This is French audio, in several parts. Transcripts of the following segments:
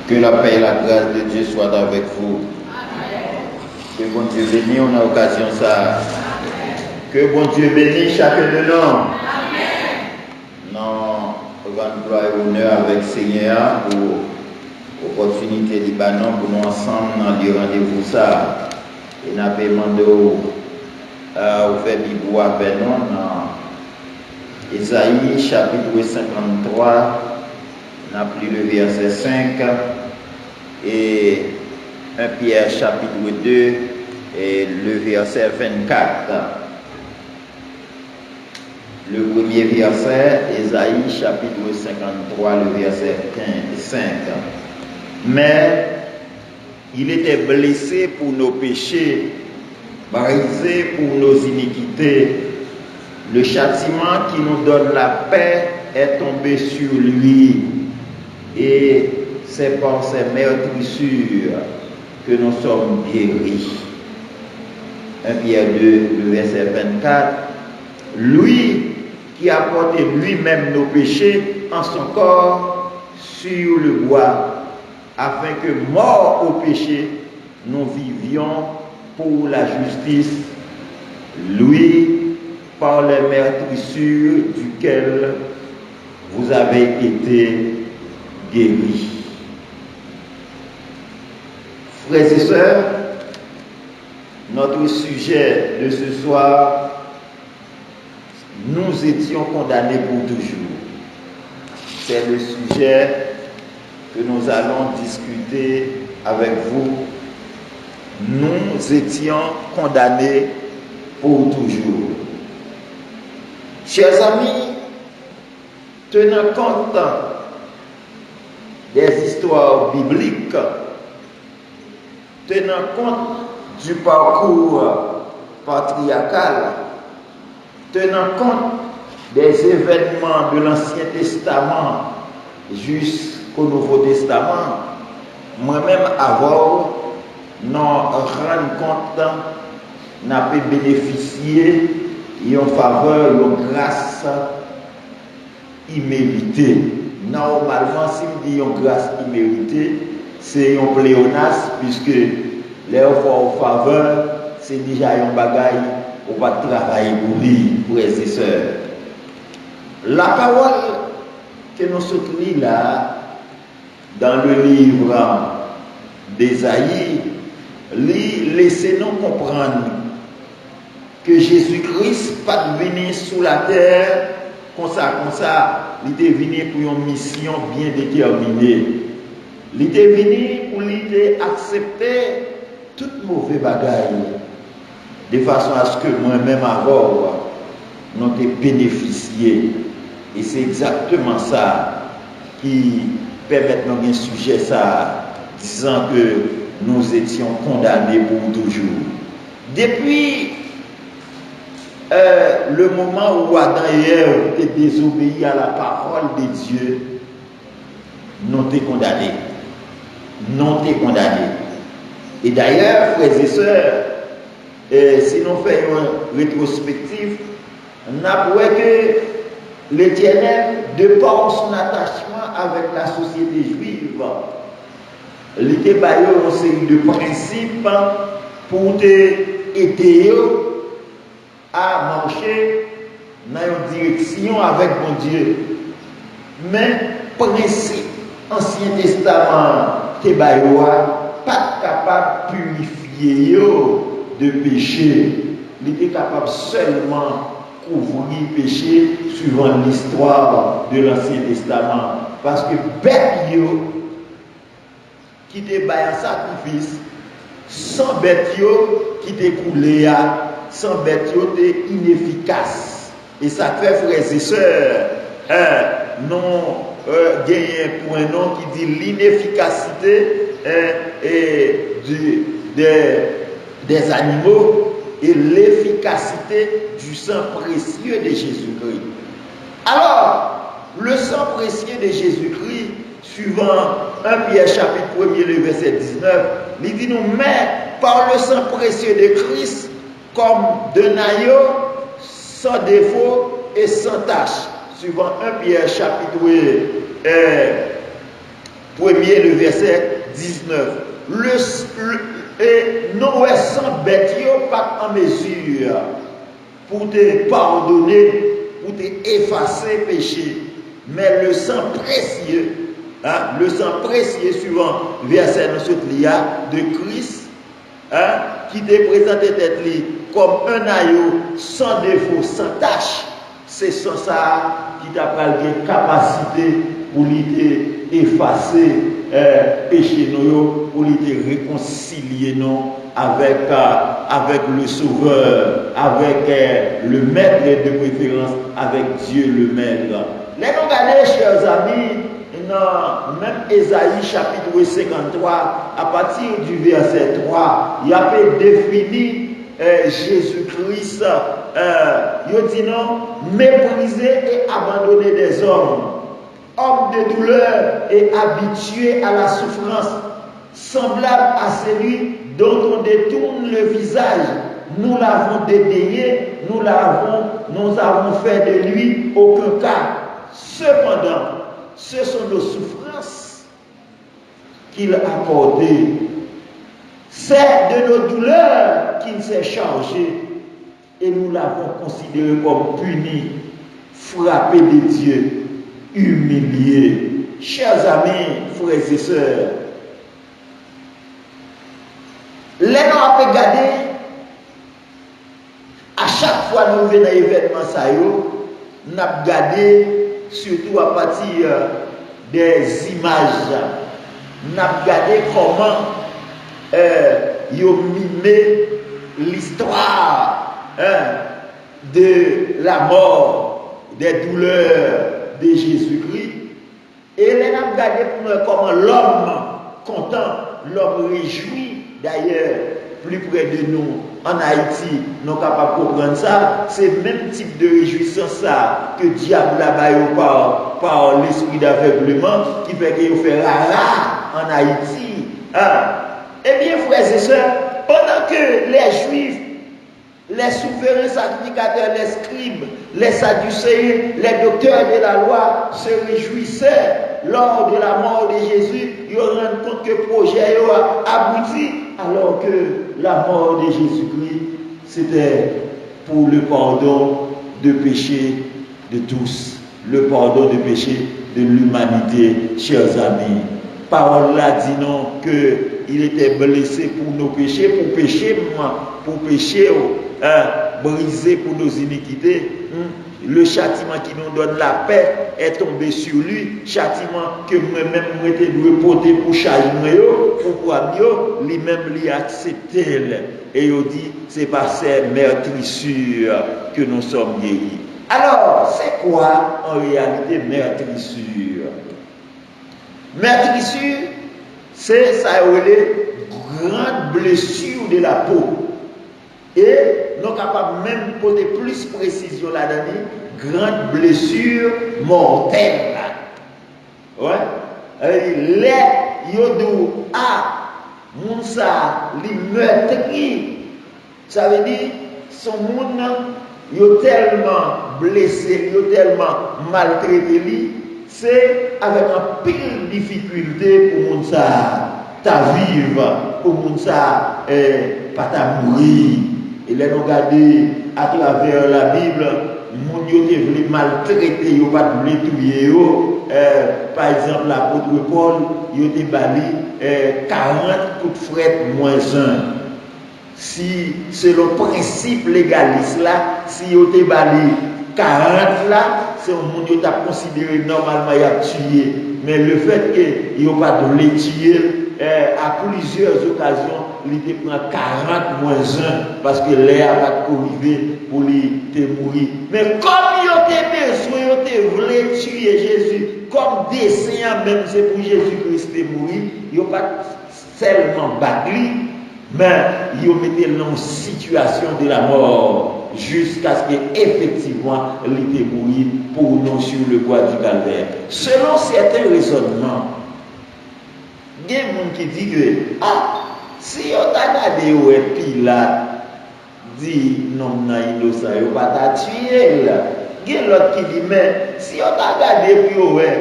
Que la paix et la grâce de Dieu soient avec vous. Que bon Dieu bénisse, on a occasion ça. Que bon Dieu bénisse chacun de nous. Non, grande gloire et honneur avec Seigneur pour l'opportunité Libanon pour nous ensemble dans le rendez-vous ça. Et nous avons demandé au faire Bible avec nous dans Ésaïe chapitre 53. On a pris le verset 5 et 1 Pierre chapitre 2 et le verset 24. Le premier verset, Ésaïe chapitre 53, le verset 5. Mais il était blessé pour nos péchés, brisé pour nos iniquités. Le châtiment qui nous donne la paix est tombé sur lui. Et c'est par ses meurtrissures que nous sommes guéris. 1 Pierre 2, le verset 24. Lui qui a porté lui-même nos péchés en son corps sur le bois, afin que, morts au péché, nous vivions pour la justice. Lui, par les meurtrissures duquel vous avez été guéris. Frères et sœurs, notre sujet de ce soir, nous étions condamnés pour toujours. C'est le sujet que nous allons discuter avec vous. Nous étions condamnés pour toujours. Chers amis, tenant compte des histoires bibliques, tenant compte du parcours patriarcal, tenant compte des événements de l'Ancien Testament jusqu'au Nouveau Testament, moi-même avant, nous rendre compte, n'a pas bénéficié d'une faveur, d'une grâce imméritée. Normalement, si on dit une grâce imméritée, c'est un pléonasme, puisque les faveurs, c'est déjà un bagage, on va travailler pour lui, frères et sœurs. La parole que nous soutenons là, dans le livre d'Ésaïe, laissez-nous comprendre que Jésus-Christ pas venu sous la terre comme ça, il est venu pour une mission bien déterminée. Il est venu pour accepter toute mauvaise bagaille, de façon à ce que moi-même avant, nous ayons bénéficié. Et c'est exactement ça qui permet de nous un sujet ça, disant que nous étions condamnés pour toujours. Depuis le moment où Adam et Ève étaient désobéis à la parole de Dieu, nous sommes condamnés. Nous sommes condamnés. Et d'ailleurs, frères et sœurs, si nous faisons une rétrospective, on a vu que l'Éternel, de par son attachement avec la société juive, il était baillé une série de principes pour aider à marcher dans une direction avec mon Dieu. Mais principe Ancien Testament, pas capable de purifier de péché. Il était capable seulement couvrir le péché suivant l'histoire de l'Ancien Testament. Parce que bête qui te baille un sacrifice, sans bête qui te coulé, sans bête t'es inefficace. Et ça fait, frères et sœurs, non, il y a un point non qui dit l'inefficacité des animaux et l'efficacité du sang précieux de Jésus-Christ. Alors, le sang précieux de Jésus-Christ, suivant 1 Pierre chapitre 1er, le verset 19, il dit nous, mais par le sang précieux de Christ, comme d'un agneau, sans défaut et sans tache. Suivant 1 Pierre chapitre Premier, le verset 19. Et Noé sans bête, pas en mesure pour te pardonner, pour te effacer péché. Mais le sang précieux, le sang précieux suivant verset de Christ, qui te présenté tête comme un agneau sans défaut, sans tache, c'est ça qui t'a pris la capacité pour effacer péché nous, pour réconcilier nous avec le Sauveur, avec le Maître de préférence, avec Dieu le Maître. Les nous regardez, chers amis, dans même Ésaïe chapitre 53, à partir du verset 3, il y a défini Jésus-Christ, il dit non, méprisé et abandonné des hommes, homme de douleur et habitué à la souffrance, semblable à celui dont on détourne le visage. Nous l'avons dédaigné, nous avons fait de lui aucun cas. Cependant, ce sont nos souffrances qu'il a portées. C'est de nos douleurs qu'il s'est chargé et nous l'avons considéré comme puni, frappé de Dieu, humilié. Chers amis, frères et sœurs, les gens ont regardé, à chaque fois que nous venons à l'événement, nous avons regardé surtout à partir des images. Nous avons regardé comment ils ont mimé l'histoire de la mort, des douleurs de Jésus-Christ. Et nous avons regardé comment l'homme content, l'homme réjoui. D'ailleurs, plus près de nous, en Haïti, nous sommes capables de comprendre ça. C'est le même type de réjouissance ça, que le diable là-bas par l'esprit d'aveuglement qui fait qu'il fait rara en Haïti. Eh bien, frères et sœurs, pendant que les Juifs, les souverains sacrificateurs, les scribes, les sadducéens, les docteurs de la loi se réjouissaient lors de la mort de Jésus, ils rendent compte que le projet a abouti, alors que la mort de Jésus-Christ, c'était pour le pardon de péché de tous, le pardon de péché de l'humanité, chers amis. Parole là dit non qu'il était blessé pour nos péchés, pour pécher, brisé pour nos iniquités. Le châtiment qui nous donne la paix est tombé sur lui. Châtiment que moi-même j'étais dû porter pour changer, pour mieux, lui-même lui accepté. Et il dit, c'est par ces meurtrissures que nous sommes guéris. Alors, c'est quoi en réalité meurtrissure? Meurtrissure, c'est ça, les grandes blessures de la peau. Et nous sommes capables même de poser plus de précision là-dedans, grande blessure mortelle. Ouais. Les yodou mounsa, les meurtris, ça veut dire, son monde, yo tellement blessé, yo tellement maltraité, c'est avec un pile difficulté pour moun ça ta vivre, pour moun ça pas ta mourir. Et là, nous regardons à travers la Bible, moun yo te vle maltraiter, yo pas vle tuer yo. Par exemple, l'apôtre Paul, yo te bali 40 coups de fret moins 1. Si selon le principe légaliste là, si yo te bali 40 là, c'est un monde qui a considéré normalement y a tué. Mais le fait que n'y a pas de les tuer, à plusieurs occasions, il te prend 40 moins 1 parce que l'air va arriver pour lui te mourir. Mais comme il a besoin, il voulu tuer Jésus, comme dessein même c'est pour Jésus-Christ de mourir, il n'a pas seulement battu, mais il a mis dans une situation de la mort jusqu'à ce qu'effectivement il était mourir pour nous sur le bois du calvaire. Selon certains raisonnements, il y a des gens qui disent que si on a regardé et puis là, dit non, non, innocent, il va pas tuer là. Il y a l'autre qui dit, mais si on t'a regardé, puis ouais,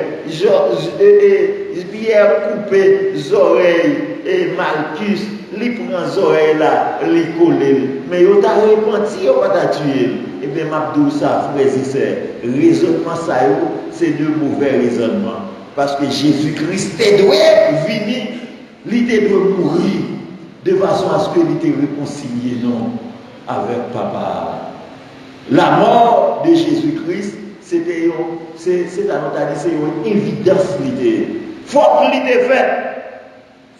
Pierre coupé les oreilles et Malchus, il prend les oreilles là, il colle. Mais on t'a repenti, on va t'a tué. Eh bien, Mabdou, ça, frères et sœurs, raisonnement, ça, c'est de mauvais raisonnements. Parce que Jésus-Christ doit venir, il doit mourir, de façon à ce qu'il était réconcilié, non, avec Papa. La mort de Jésus-Christ, c'est à notre avis, c'est une évidence. Il faut qu'il ait fait.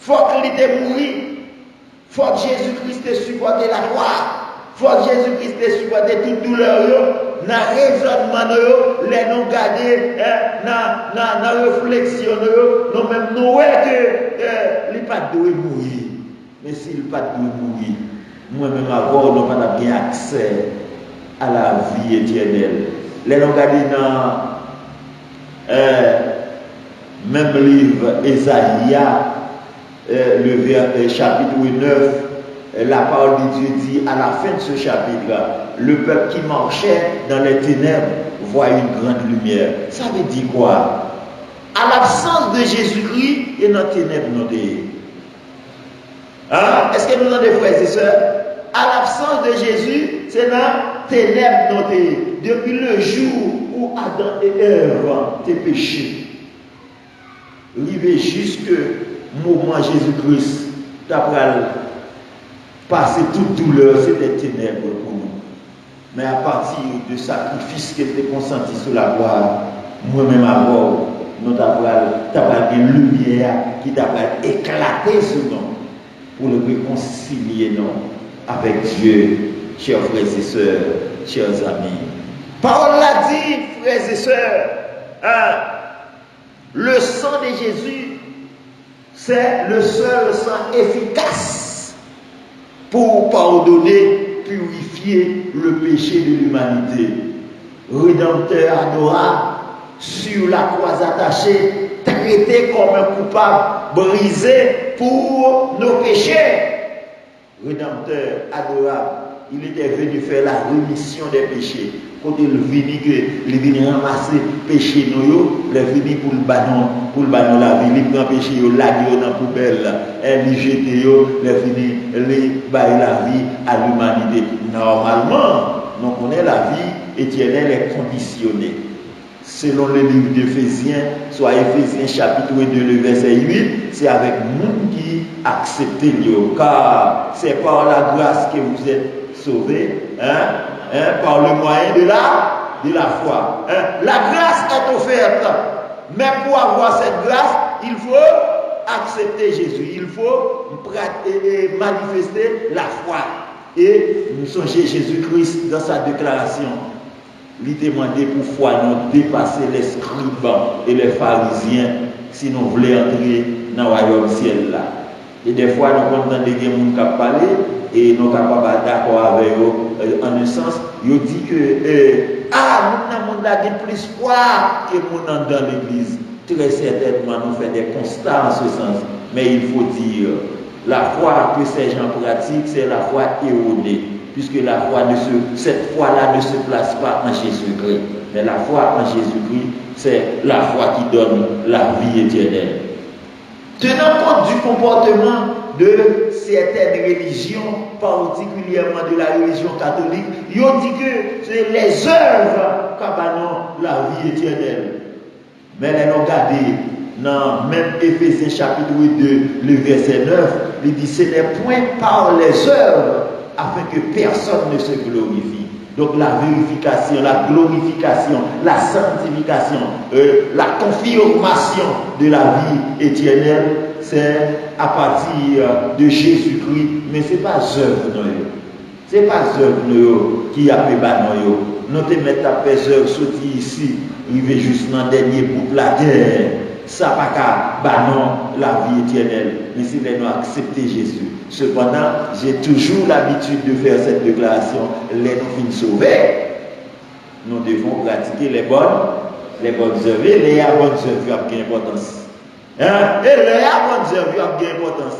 Il faut qu'il ait mouru. Il faut que Jésus-Christ ait supporté la croix. Il faut que Jésus-Christ ait supporté toute douleur. Dans le raisonnement, les non gardés, dans la réflexion, nous même nous voyons que il n'est pas de mourir. Mais s'il n'est pas de mourir, moi-même avant, nous n'avons pas bien accès à la vie éternelle. Les gens regardent dans même livre Ésaïe, le chapitre 9, la parole de Dieu dit à la fin de ce chapitre, le peuple qui marchait dans les ténèbres voit une grande lumière. Ça veut dire quoi? À l'absence de Jésus-Christ, il y a dans les ténèbres. Hein? Est-ce que nous avons des frères et sœurs? À l'absence de Jésus, c'est dans les ténèbres notées. Depuis le jour où Adam et Ève étaient péchés, arrivé jusqu'au moment Jésus-Christ, d'après passer toute douleur, c'était ténèbres pour nous. Mais à partir du sacrifice qui était consenti sur la croix, moi-même à bord, nous avons une lumière qui t'a éclaté sur nous pour le réconcilier nous avec Dieu, chers frères et sœurs, chers amis. Parole l'a dit, frères et sœurs, le sang de Jésus, c'est le seul sang efficace pour pardonner, purifier le péché de l'humanité. Rédempteur adorable, sur la croix attachée, traité comme un coupable, brisé pour nos péchés. Rédempteur adorable, il était venu faire la rémission des péchés. Quand il est venu ramasser les péchés, il est venu pour le bâton la vie, il prend péché, il l'a dans la poubelle, il jette, il est venu bailler la vie à l'humanité. Normalement, nous connaissons la vie éternelle est conditionnée. Selon le livre d'Éphésiens, soit Éphésiens chapitre 2, le verset 8, c'est avec nous qui acceptons Dieu. Car c'est par la grâce que vous êtes sauvés, par le moyen de la foi. La grâce est offerte, mais pour avoir cette grâce, il faut accepter Jésus. Il faut manifester la foi. Et nous songez Jésus-Christ dans sa déclaration. Il demandait pour foi nous dépasser les scribes et les pharisiens si nous voulons entrer dans le royaume ciel là. Et des fois nous entendons des gens qui parlent et nous sommes capables d'accord avec eux en un sens. Ils disent que nous avons plus foi que nous avons dans l'église. Très certainement nous faisons des constats en ce sens. Mais il faut dire la foi que ces gens pratiquent, c'est la foi erronée. Puisque la foi cette foi-là ne se place pas en Jésus-Christ. Mais la foi en Jésus-Christ, c'est la foi qui donne la vie éternelle. Tenant compte du comportement de certaines religions, particulièrement de la religion catholique, ils ont dit que c'est les œuvres qui donnent la vie éternelle. Mais les ont gardé dans même Éphésiens chapitre 2, le verset 9, il dit ce n'est point par les œuvres afin que personne ne se glorifie. Donc la vérification, la glorification, la sanctification, la confirmation de la vie éternelle, c'est à partir de Jésus-Christ, mais ce n'est pas œuvre. Ce n'est pas œuvre qui a fait nous. Nous te mettons à faire œuvre, sortir ici, arriver juste dans le dernier bout de la terre. Ça n'a pas la vie éternelle, mais si nous avons accepté Jésus. Cependant, j'ai toujours l'habitude de faire cette déclaration. Les nous finissent sauvés. Nous devons pratiquer les bonnes œuvres. Et les bonnes œuvres ont importance. Et les bonnes œuvres ont importance.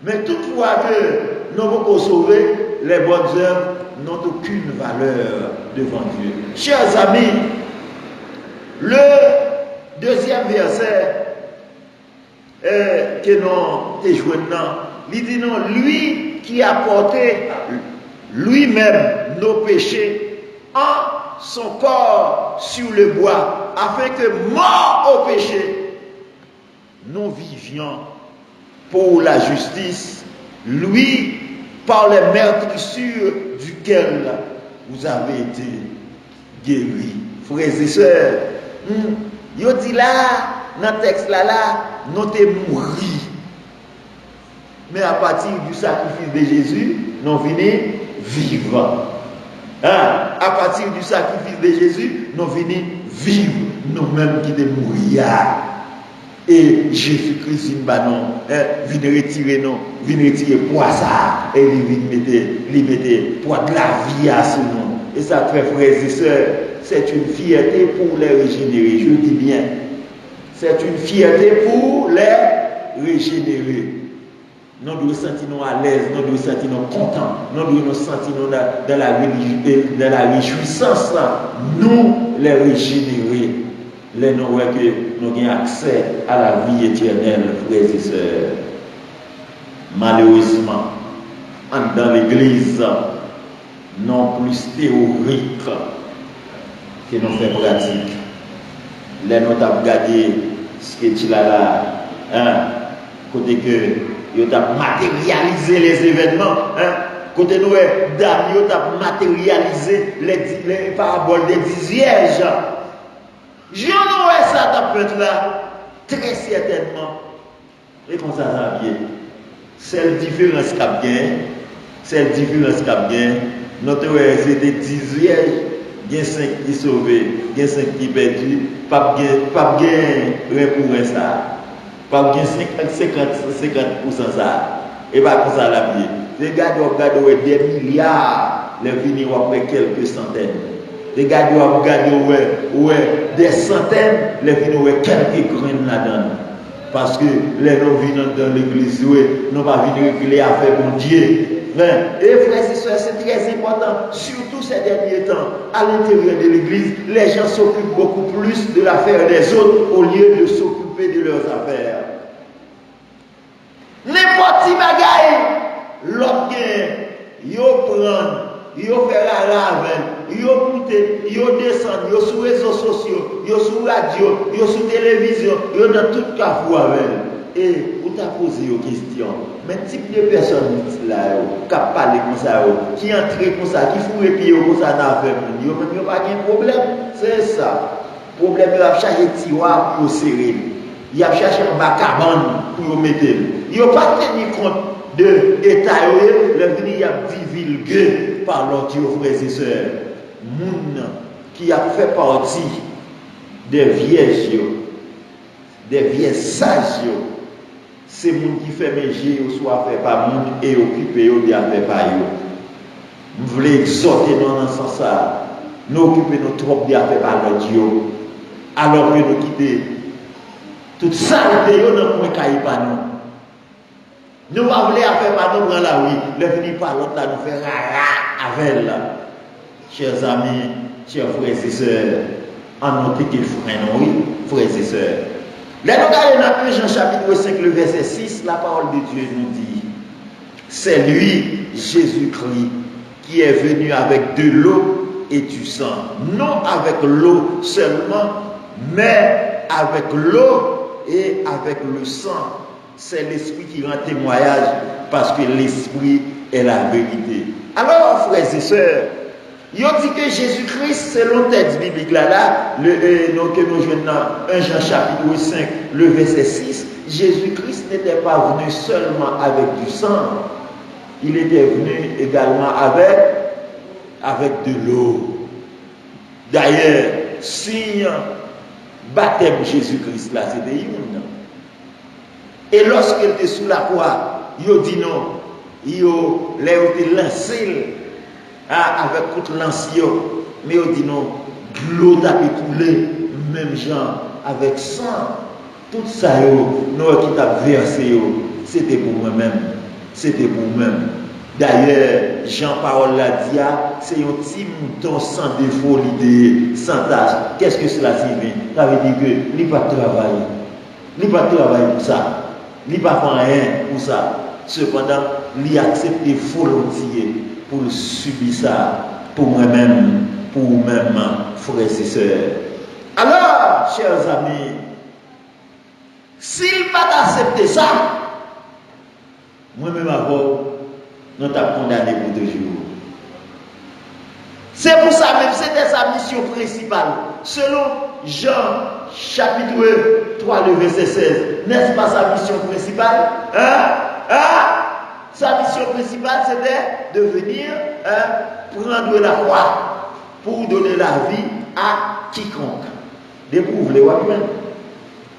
Mais toutefois que nous sommes sauvés, les bonnes œuvres n'ont aucune valeur devant Dieu. Chers amis, le deuxième verset que nous te joignons, il dit non, lui qui a porté lui-même nos péchés en son corps sur le bois, afin que, mort au péché, nous vivions pour la justice, lui, par les meurtrissures duquel vous avez été guéris. Frères et sœurs, yo dit là, dans le texte là, nous sommes morts. Mais à partir du sacrifice de Jésus, nous venons vivre. À partir du sacrifice de Jésus, nous venons vivre nous-mêmes qui sommes morts. Et Jésus-Christ, vient retirer nous, vient retirer poids ça, et il mettre poids de la vie à ce nom. Et ça, frères et sœurs, c'est une fierté pour les régénérer. Je dis bien, c'est une fierté pour les régénérer. Nous devons nous sentir à l'aise, nous devons nous sentir contents, nous devons nous sentir dans la réjouissance, nous les régénérer. Les nous que nous avons accès à la vie éternelle, frères et sœurs. Malheureusement, dans l'église, non plus théorique que nous faisons pratique. Les nous avons regardé ce que tu as là, côté que nous avons matérialisé les événements, côté nous, nous avons matérialisé les paraboles des 10 vierges. Je n'aurais ça ta peut là, très certainement. Et comme ça, ça vient. C'est la différence qu'il y a. Notre c'était 10 vierges, il y a 5 qui sont sauvés, il y a 5 qui perdus, pas bien pour ça. Pas bien 50% ça. Et pas comme ça la vie. Regardez des milliards, les venir après quelques centaines. Regardez, des centaines, les venir quelques graines là-dedans. Parce que les non venant dans l'église, nous pas venir réguler à faire bon Dieu. Et frères et sœurs, c'est très important, surtout ces derniers temps, à l'intérieur de l'église, les gens s'occupent beaucoup plus de l'affaire des autres au lieu de s'occuper de leurs affaires. N'importe qui bagaille, l'autre yo prend, yo fait la lave, yo monte, yo descend, yo sur les réseaux sociaux, yo sur radio, yo sur télévision, yo dans tout cafou avec. Et vous t'as posé une question. Mais type de personnes là, qui parlent comme ça, qui entrent comme ça, qui font les pieds comme ça dans l'affaire, ils n'ont pas de problème. C'est ça. Le problème, il a cherché un tiroir pour serrer. Il a cherché un bacabane pour mettre. Il n'a pas tenu compte de l'état, il a divulgué par l'autre, frères et sœurs. Moun qui a fait partie des vierges, des vierges sages. C'est les gens qui fait manger, soit fait par monde et occupé de faire par eux. Nous voulons exhorter dans ce sens. Nous occuper nous trop de faire par notre Dieu. Alors que nous quittons toute saleté dans le point caille par nous. Nous voulons faire par nous dans la rue. Le venir par l'autre là, nous faire rara avec elle. Chers amis, chers frères et sœurs, en noter que frères et sœurs. Là, nous regardons dans 1 Jean chapitre 5, le verset 6, la parole de Dieu nous dit, c'est lui, Jésus-Christ, qui est venu avec de l'eau et du sang. Non avec l'eau seulement, mais avec l'eau et avec le sang. C'est l'Esprit qui rend témoignage, parce que l'Esprit est la vérité. Alors, frères et sœurs, il dit que Jésus-Christ, selon le texte biblique là, que nous jouons dans 1 Jean chapitre 5, le verset 6, Jésus-Christ n'était pas venu seulement avec du sang, il était venu également avec de l'eau. D'ailleurs, signe baptême Jésus-Christ là, c'était une. Et lorsqu'il était sous la croix, il dit non, il était lancé. Avec toute l'ancien, mais on dit non, l'eau t'a coulé, même gens, avec sang, tout ça, nous qui t'a versé, c'était pour moi-même, c'était pour moi-même. D'ailleurs, Jean-Paul l'a dit, c'est un petit mouton sans défaut, sans tâche. Qu'est-ce que cela signifie? Ça veut dire que il n'a pas travaillé. Il n'a pas travaillé pour ça. Il n'a pas fait rien pour ça. Cependant, il accepte volontiers pour subir ça pour moi-même, pour vous-même, frères et sœurs. Alors, chers amis, s'il n'a pas accepté ça, moi-même avant, nous t'avons condamné pour toujours. C'est pour ça même, c'était sa mission principale. Selon Jean, chapitre 3, le verset 16. N'est-ce pas sa mission principale? Sa mission principale, c'était de venir prendre la croix pour donner la vie à quiconque. Découvre-les,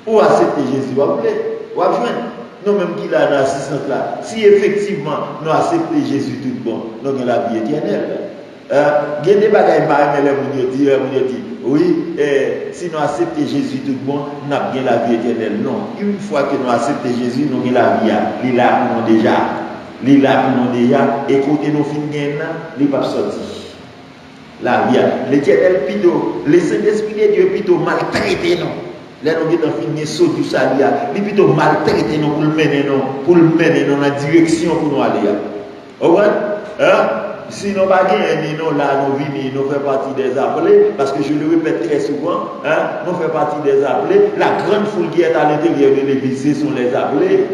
ou accepter Jésus, ou nous-mêmes qui l'a dans l'assistance là, si effectivement nous acceptons Jésus tout bon, nous avons la vie éternelle. Il y a des bagages qui disent, oui, si nous acceptons Jésus tout bon, nous avons bien la vie éternelle. Non, une fois que nous acceptons Jésus, nous avons la vie. Il est là pour nous déjà. Il est là pour nous déjà. Et quand nous finissons, il n'est pas sorti. La vie. L'éternel plutôt, le Saint-Esprit de Dieu plutôt maltraité nous. Là, nous avons fini saut du salut. Il est plutôt maltraité nous pour le mener dans la direction pour nous aller. Vous voyez? Si nous pas gagné, nous là, nous venons, nous faisons partie des appelés, parce que je le répète très souvent, nous faisons partie des appelés. La grande foule qui est à l'intérieur de l'église, ce sont les appelés.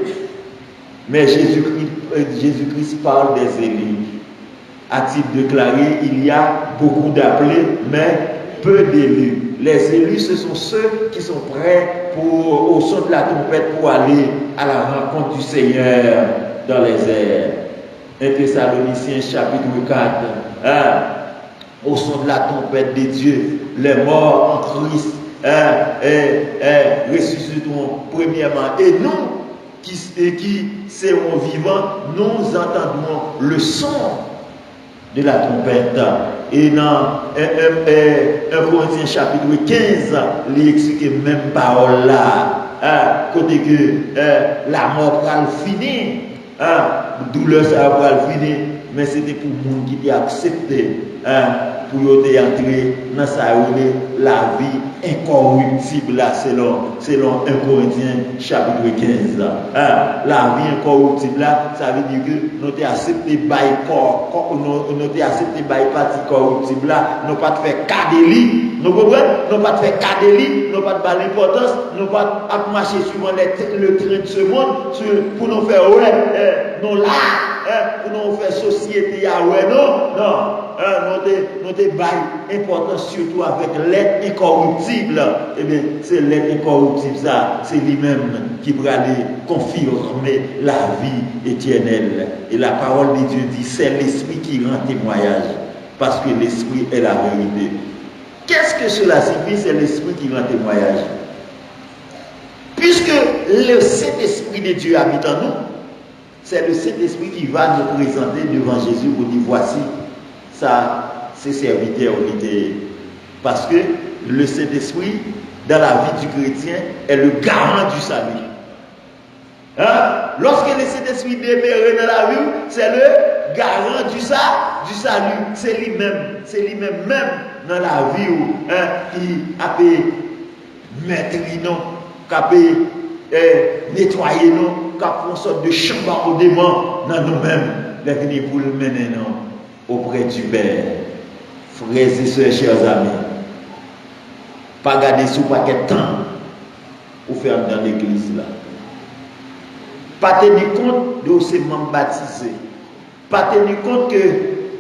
Mais Jésus-Christ parle des élus. A-t-il déclaré, il y a beaucoup d'appelés, mais peu d'élus. Les élus, ce sont ceux qui sont prêts au son de la trompette pour aller à la rencontre du Seigneur dans les airs. 1 Thessaloniciens chapitre 4, au son de la trompette de Dieu, les morts en Christ ressusciteront premièrement. Et nous, qui serons vivants, nous entendrons le son de la trompette. Et dans 1 Corinthiens chapitre 15, il explique même parole là, côté que la mort va finir. Douleur ça va le finir, mais c'était pour le monde qui a accepté pour entrer dans la vie incorruptible là, selon 1 Corinthiens chapitre 15. La vie incorruptible là, ça veut dire que nous avons accepté bail corps, nous avons accepté bail partie corruptible là, nous pas faire cas délit, nous comprenez, nous pas faire cas délit, nous pas de l'importance, nous pas marcher suivant le train de ce monde pour nous faire non là, pour nous faire société nous avons important surtout avec l'être incorruptible. Eh bien, c'est l'être incorruptible, ça, c'est lui-même qui va aller confirmer la vie éternelle. Et la parole de Dieu dit, c'est l'esprit qui rend témoignage, parce que l'esprit est la vérité. Qu'est-ce que cela signifie? C'est l'esprit qui rend témoignage. Puisque le Saint-Esprit de Dieu habite en nous, c'est le Saint-Esprit qui va nous présenter devant Jésus pour dire, voici, ça, c'est serviteur unité. Parce que le Saint-Esprit, dans la vie du chrétien, est le garant du salut. Lorsque le Saint-Esprit demeure dans la vie, c'est le garant du salut. C'est lui-même, même dans la vie où qui a pu mettre nous, qui a pu nettoyer nous, qui a fait une sorte de chambardement dans nous-mêmes, les venir pour le mener nous auprès du Père. Frères et sœurs, chers amis, pas garder sous paquet de temps pour faire dans l'église là. Pas tenir compte de ces membres baptisés. Pas tenir compte que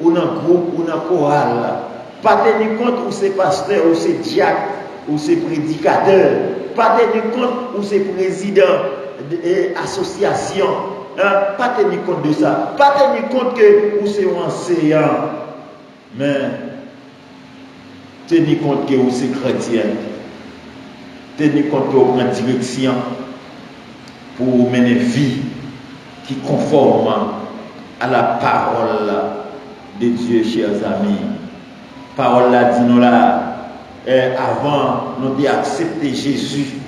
on a un groupe, on a un choral là. Pas tenir compte où c'est pasteur, où c'est diacre, où c'est prédicateur. Pas tenir compte où c'est président d'association. Pas tenir compte de ça. Pas tenir compte que où c'est enseignant. Mais tenir compte que c'est chrétien. Tenir compte que vous prenez direction pour mener une vie qui est conforme à la parole de Dieu, chers amis. Parole là dit nous là, avant nous d'accepter Jésus.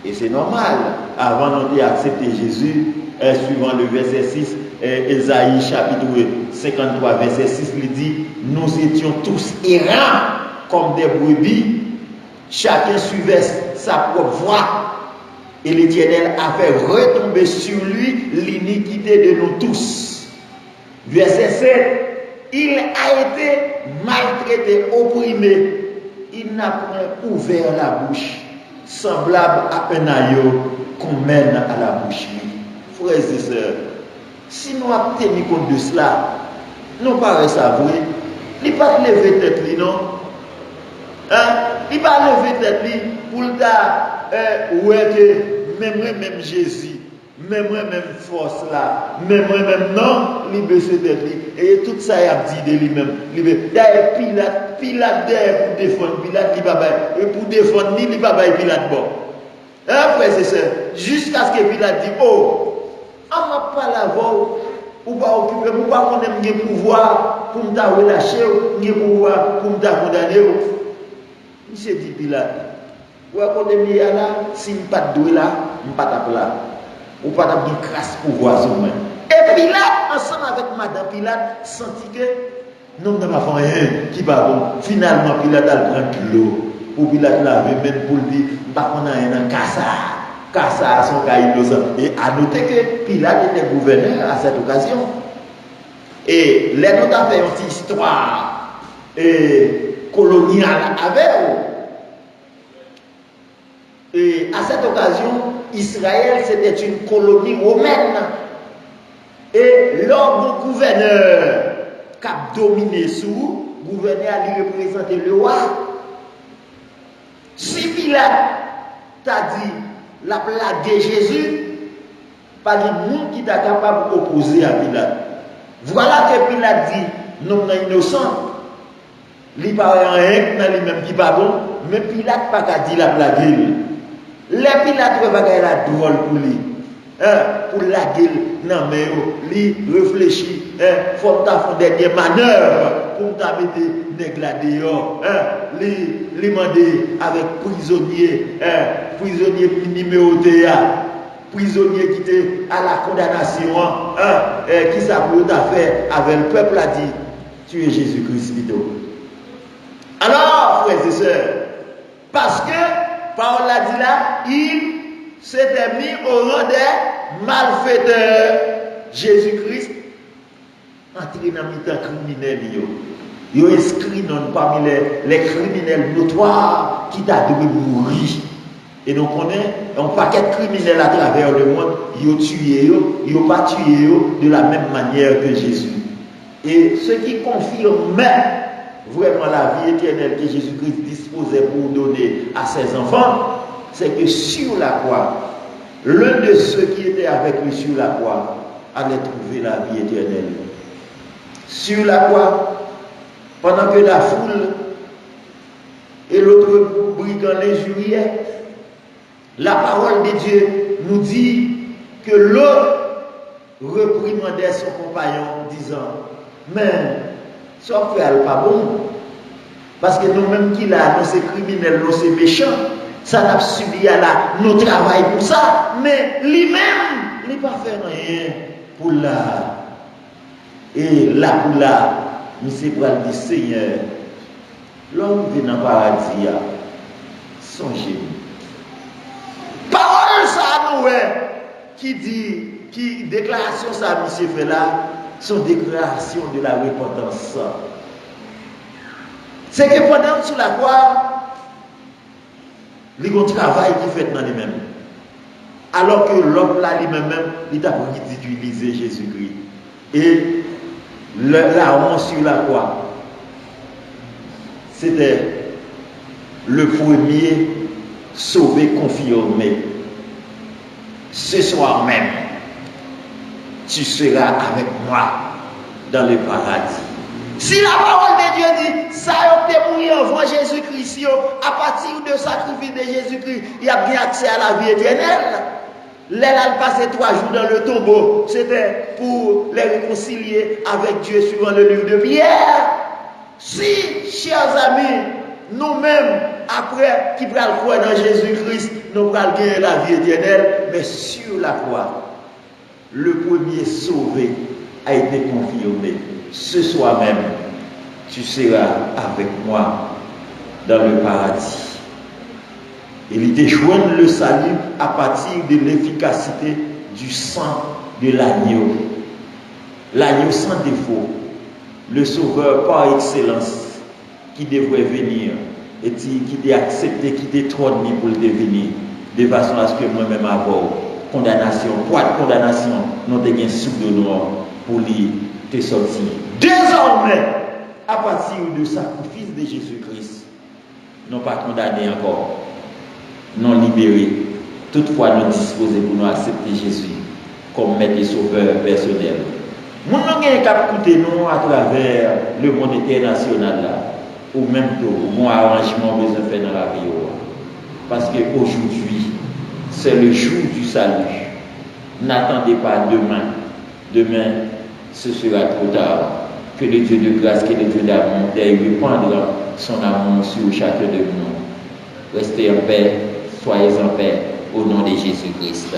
Et c'est normal. avant d'accepter Jésus, suivant le verset 6, Ésaïe chapitre 53, verset 6, il dit, nous étions tous errants comme des brebis, chacun suivait sa propre voie, et l'Éternel a fait retomber sur lui l'iniquité de nous tous. Verset 7, il a été maltraité, opprimé, il n'a point ouvert la bouche, semblable à un agneau qu'on mène à la boucherie. Frères et sœurs, si nous avons tenu compte de cela, nous paraît savourer, il ne pas lever tête, non? Il ne pas lever tête pour que même Jésus, même force là, même non, il baisse tête. Et tout ça, il a dit de lui-même. D'ailleurs, Pilate, pour défendre Pilate, et pour défendre, il va pas Pilate bon. Frères et sœurs, jusqu'à ce que Pilate dit, oh, on m'a pas la voix, ou pas occuper, ou pas qu'on ait un pouvoir pour me relâcher, un pouvoir pour me condamner. Monsieur dit Pilate, ou qu'on ait là, si je ne pas de là, je ne pas de là. Ou pas de grâce pouvoir sur moi. Et Pilate, ensemble avec Madame Pilate, sentit que non, ne m'a fait rien qui va bon. Finalement, Pilate a pris l'eau. Pour Pilate laver, même pour dire, bah, on a un cassard. Cassard à son cas innocent. Et à noter que Pilate était gouverneur à cette occasion. Et les notes ont fait une petite histoire coloniale avec eux. Et à cette occasion, Israël, c'était une colonie romaine. Et l'homme gouverneur qui a dominé sous, gouverneur a lui représenté le roi. Si Pilate t'a dit la plague de Jésus, pas de monde qui t'a capable d'opposer à Pilate. Voilà que Pilate dit, non, non, innocent. Il paraît rien dans lui-même qui pas bon, mais Pilate pas qu'à dire la plague. Les Pilate va la drôle pour lui. Pour la gueule, non mais lui réfléchit, faut faire des dernières manœuvres pour mettre des gladiateurs, lui demander avec prisonnier, prisonnier numéroté, prisonnier qui était à la condamnation, qui s'apprête à faire avec le peuple a dit, tu es Jésus-Christ plutôt. Alors, frères et sœurs, parce que Paul l'a dit là, il s'était mis au rang des malfaiteurs. Jésus-Christ entré dans le temps criminel. Il est inscrit parmi les criminels notoires qui t'a dû mourir. Et nous connaissons un paquet de criminels à travers le monde. Ils ont tué, ils n'ont pas tué de la même manière que Jésus. Et ce qui confirme vraiment la vie éternelle que Jésus-Christ disposait pour donner à ses enfants, c'est que sur la croix, l'un de ceux qui étaient avec lui sur la croix allait trouver la vie éternelle. Sur la croix, pendant que la foule et l'autre brigand l'injuriaient, la parole de Dieu nous dit que l'autre reprimandait son compagnon disant, mais son frère n'est pas bon. Parce que nous-mêmes qui là, nous sommes criminels, nous sommes méchants, ça n'a subi à nous travaillons pour ça, mais lui-même, il n'a pas fait rien pour là. Et là pour là, nous sommes pour le dire, Seigneur, l'homme vient dans le paradis, songez. Parole ça, nous, qui dit, qui déclaration ça, monsieur fait là, son déclaration de la repentance. C'est que pendant sur la croix, il y a un travail qui fait dans lui-même. Alors que l'homme là lui-même, il a ridiculisé Jésus-Christ. Et la honte sur la croix, c'était le premier sauvé, confirmé. Ce soir même, tu seras avec moi dans le paradis. Si la parole de Dieu dit, ça a été mouru avant Jésus-Christ, à partir du sacrifice de Jésus-Christ, il y a bien accès à la vie éternelle. L'aile a passé 3 jours dans le tombeau, c'était pour les réconcilier avec Dieu suivant le livre de Pierre. Si, chers amis, nous-mêmes, après qui prenons croire dans Jésus-Christ, nous allons gagner la vie éternelle, mais sur la croix, le premier sauvé a été confirmé. Ce soir même, tu seras avec moi dans le paradis. Il déjoigne le salut à partir de l'efficacité du sang de l'agneau. L'agneau sans défaut, le sauveur par excellence qui devrait venir et qui est accepté, qui est trôné pour le devenir, de façon à ce que moi-même avoir condamnation, quoi de condamnation, nous avons sous de noir pour lui te sortir. Désormais, à partir du sacrifice de Jésus-Christ, non pas condamnés encore, non libérés, toutefois nous disposés pour nous accepter Jésus comme maître et sauveur personnel. Nous n'avons qu'à écouter nous à travers le monde international là, ou même tout, mon arrangement besoin de faire dans la vie. Parce qu'aujourd'hui, c'est le jour du salut. N'attendez pas demain. Demain, ce sera trop tard. Que le Dieu de grâce, que le Dieu d'amour, répandra son amour sur chacun de nous. Restez en paix, soyez en paix, au nom de Jésus-Christ.